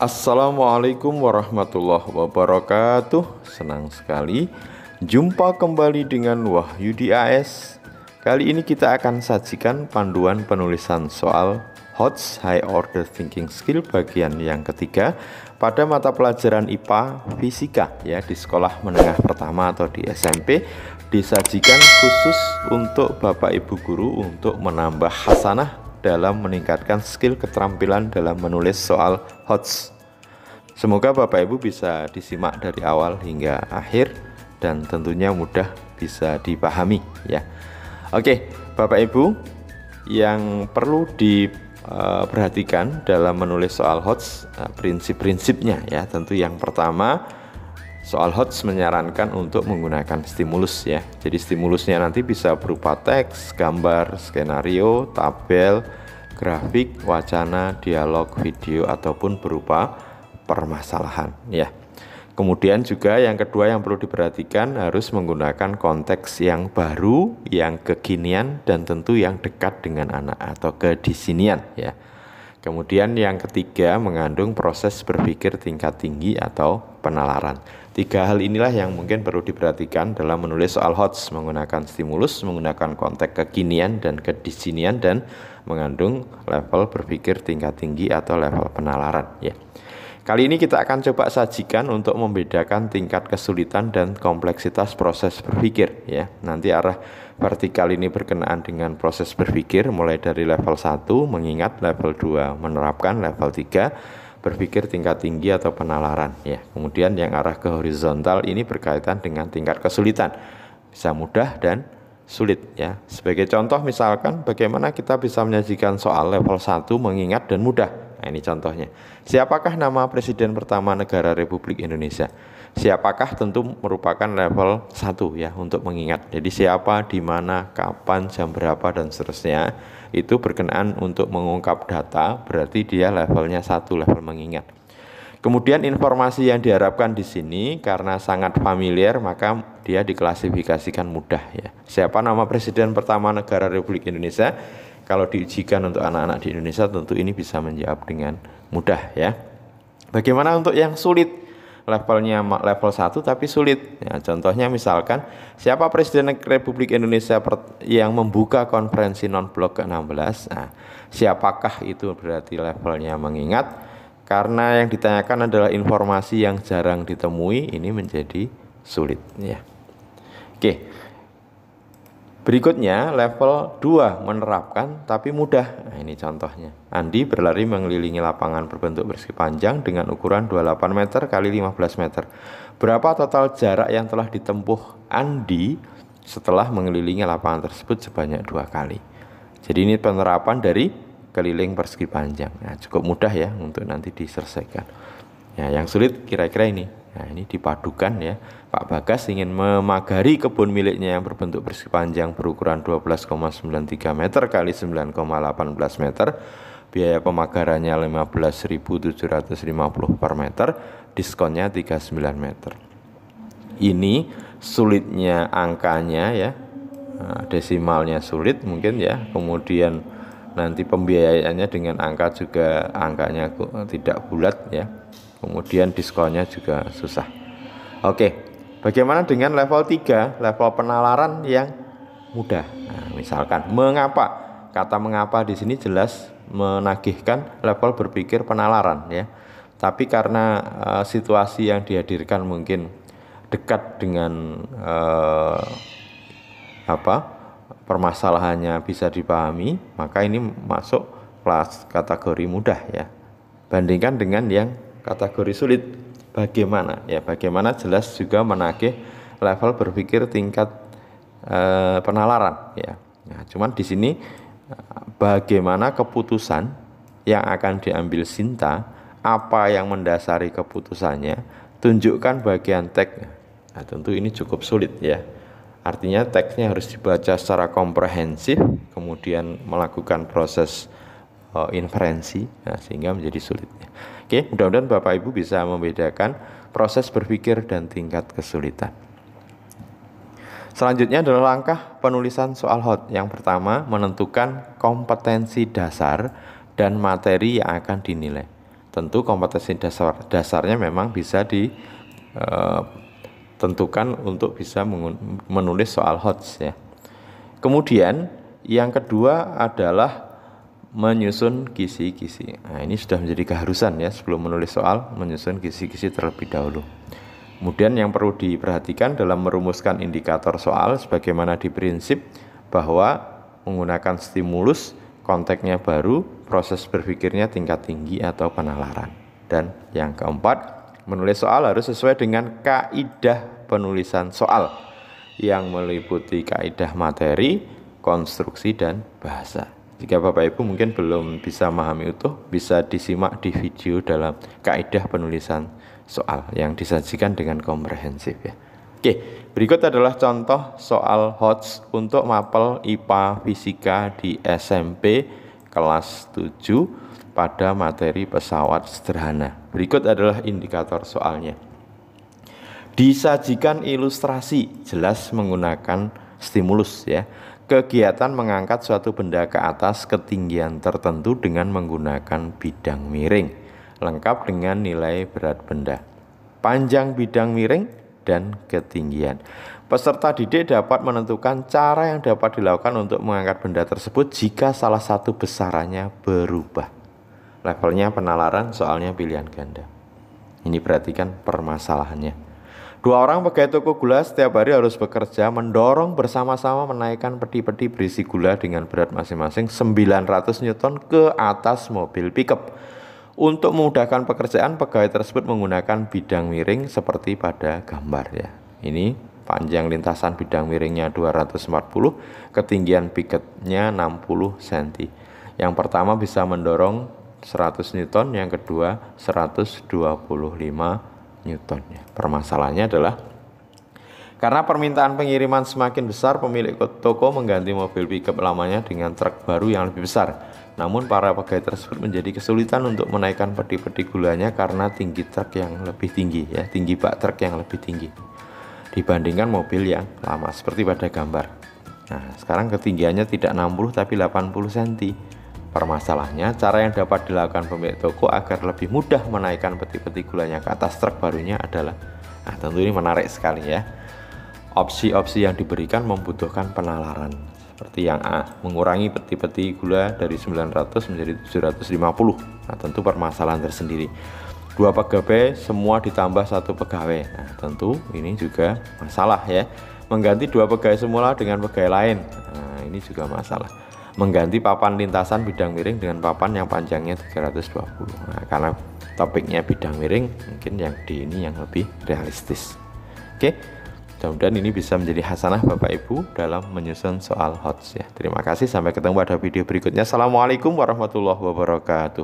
Assalamualaikum warahmatullahi wabarakatuh. Senang sekali jumpa kembali dengan Wahyudi AS. Kali ini kita akan sajikan panduan penulisan soal HOTS High Order Thinking Skill bagian yang ketiga pada mata pelajaran IPA Fisika ya, di sekolah menengah pertama atau di SMP, disajikan khusus untuk Bapak Ibu guru untuk menambah hasanah dalam meningkatkan skill keterampilan dalam menulis soal HOTS. Semoga Bapak Ibu bisa disimak dari awal hingga akhir dan tentunya mudah bisa dipahami ya. Oke, Bapak Ibu, yang perlu diperhatikan dalam menulis soal HOTS, prinsip-prinsipnya ya. Tentu yang pertama, soal HOTS menyarankan untuk menggunakan stimulus ya. Jadi stimulusnya nanti bisa berupa teks, gambar, skenario, tabel, grafik, wacana, dialog, video, ataupun berupa permasalahan ya. Kemudian juga yang kedua yang perlu diperhatikan, harus menggunakan konteks yang baru, yang kekinian, dan tentu yang dekat dengan anak atau kedisinian ya. Kemudian yang ketiga, mengandung proses berpikir tingkat tinggi atau penalaran. Tiga hal inilah yang mungkin perlu diperhatikan dalam menulis soal HOTS, menggunakan stimulus, menggunakan konteks kekinian dan kedisinian, dan mengandung level berpikir tingkat tinggi atau level penalaran ya. Kali ini kita akan coba sajikan untuk membedakan tingkat kesulitan dan kompleksitas proses berpikir ya. Nanti arah vertikal ini berkenaan dengan proses berpikir mulai dari level 1 mengingat, level 2 menerapkan, level 3 berpikir tingkat tinggi atau penalaran ya. Kemudian yang arah ke horizontal ini berkaitan dengan tingkat kesulitan, bisa mudah dan sulit ya. Sebagai contoh misalkan bagaimana kita bisa menyajikan soal level 1 mengingat dan mudah. Nah, ini contohnya. Siapakah nama Presiden pertama negara Republik Indonesia? Siapakah tentu merupakan level 1 ya untuk mengingat. Jadi siapa, di mana, kapan, jam berapa, dan seterusnya. Itu berkenaan untuk mengungkap data, berarti dia levelnya 1, level mengingat. Kemudian informasi yang diharapkan di sini karena sangat familiar maka dia diklasifikasikan mudah ya. Siapa nama Presiden pertama negara Republik Indonesia? Kalau diujikan untuk anak-anak di Indonesia tentu ini bisa menjawab dengan mudah ya. Bagaimana untuk yang sulit? Levelnya level 1 tapi sulit ya, contohnya misalkan siapa Presiden Republik Indonesia yang membuka konferensi non-blok ke-16. Nah, siapakah itu berarti levelnya mengingat, karena yang ditanyakan adalah informasi yang jarang ditemui, ini menjadi sulit ya. Oke, berikutnya level 2 menerapkan tapi mudah. Nah, ini contohnya. Andi berlari mengelilingi lapangan berbentuk persegi panjang dengan ukuran 28 meter kali 15 meter. Berapa total jarak yang telah ditempuh Andi setelah mengelilingi lapangan tersebut sebanyak 2 kali? Jadi ini penerapan dari keliling persegi panjang. Nah, cukup mudah ya untuk nanti diselesaikan. Ya, yang sulit kira-kira ini. Nah, ini dipadukan ya. Pak Bagas ingin memagari kebun miliknya yang berbentuk persegi panjang berukuran 12,93 meter kali 9,18 meter. Biaya pemagarannya 15.750 per meter, diskonnya 39 meter. Ini sulitnya angkanya ya. Nah, desimalnya sulit mungkin ya. Kemudian nanti pembiayaannya dengan angka juga angkanya tidak bulat ya. Kemudian diskonnya juga susah. Oke, bagaimana dengan level 3, level penalaran yang mudah? Nah, misalkan mengapa? Kata mengapa di sini jelas menagihkan level berpikir penalaran ya. Tapi karena situasi yang dihadirkan mungkin dekat dengan permasalahannya bisa dipahami, maka ini masuk kelas kategori mudah ya. Bandingkan dengan yang kategori sulit. Bagaimana ya? Bagaimana jelas juga menagih level berpikir tingkat penalaran ya. Nah, cuman di sini bagaimana keputusan yang akan diambil Sinta, apa yang mendasari keputusannya, tunjukkan bagian teks. Nah, tentu ini cukup sulit ya. Artinya teksnya harus dibaca secara komprehensif, kemudian melakukan proses inferensi, nah, sehingga menjadi sulit. Oke, mudah-mudahan Bapak Ibu bisa membedakan proses berpikir dan tingkat kesulitan. Selanjutnya adalah langkah penulisan soal HOT. Yang pertama, menentukan kompetensi dasar dan materi yang akan dinilai. tentu kompetensi dasarnya memang bisa ditentukan untuk bisa menulis soal HOTS ya. Kemudian yang kedua adalah menyusun kisi-kisi. Nah, ini sudah menjadi keharusan ya, sebelum menulis soal menyusun kisi-kisi terlebih dahulu. Kemudian yang perlu diperhatikan dalam merumuskan indikator soal sebagaimana di prinsip bahwa menggunakan stimulus, konteksnya baru, proses berpikirnya tingkat tinggi atau penalaran. Dan yang keempat, menulis soal harus sesuai dengan kaidah penulisan soal yang meliputi kaidah materi, konstruksi, dan bahasa. Jika Bapak Ibu mungkin belum bisa memahami utuh, bisa disimak di video dalam kaidah penulisan soal yang disajikan dengan komprehensif ya. Oke, berikut adalah contoh soal HOTS untuk mapel IPA Fisika di SMP kelas 7 pada materi pesawat sederhana. Berikut adalah indikator soalnya. Disajikan ilustrasi, jelas menggunakan stimulus ya. Kegiatan mengangkat suatu benda ke atas ketinggian tertentu dengan menggunakan bidang miring, lengkap dengan nilai berat benda, panjang bidang miring, dan ketinggian. Peserta didik dapat menentukan cara yang dapat dilakukan untuk mengangkat benda tersebut jika salah satu besarannya berubah. Levelnya penalaran, soalnya pilihan ganda. Ini perhatikan permasalahannya. 2 orang pegawai toko gula setiap hari harus bekerja mendorong bersama-sama menaikkan peti-peti berisi gula dengan berat masing-masing 900 Newton ke atas mobil pickup. Untuk memudahkan pekerjaan, pegawai tersebut menggunakan bidang miring seperti pada gambar ya. Ini panjang lintasan bidang miringnya 240, ketinggian picketnya 60 cm. Yang pertama bisa mendorong 100 Newton, yang kedua 125 Newton ya. Permasalahannya adalah karena permintaan pengiriman semakin besar, pemilik toko mengganti mobil pickup lamanya dengan truk baru yang lebih besar. Namun para pegawai tersebut menjadi kesulitan untuk menaikkan peti-peti gulanya karena tinggi truk yang lebih tinggi ya, tinggi bak truk yang lebih tinggi dibandingkan mobil yang lama seperti pada gambar. Nah, sekarang ketinggiannya tidak 60 tapi 80 cm. Permasalahannya, cara yang dapat dilakukan pemilik toko agar lebih mudah menaikkan peti-peti gulanya ke atas truk barunya adalah, nah tentu ini menarik sekali ya. Opsi-opsi yang diberikan membutuhkan penalaran. Seperti yang A, mengurangi peti-peti gula dari 900 menjadi 750. Nah tentu permasalahan tersendiri. 2 pegawai semua ditambah 1 pegawai. Nah tentu ini juga masalah ya. Mengganti 2 pegawai semula dengan pegawai lain. Nah ini juga masalah. Mengganti papan lintasan bidang miring dengan papan yang panjangnya 320. Nah, karena topiknya bidang miring, mungkin yang di ini yang lebih realistis. Oke, mudah-mudahan ini bisa menjadi hasanah Bapak Ibu dalam menyusun soal HOTS ya. Terima kasih, sampai ketemu pada video berikutnya. Assalamualaikum warahmatullahi wabarakatuh.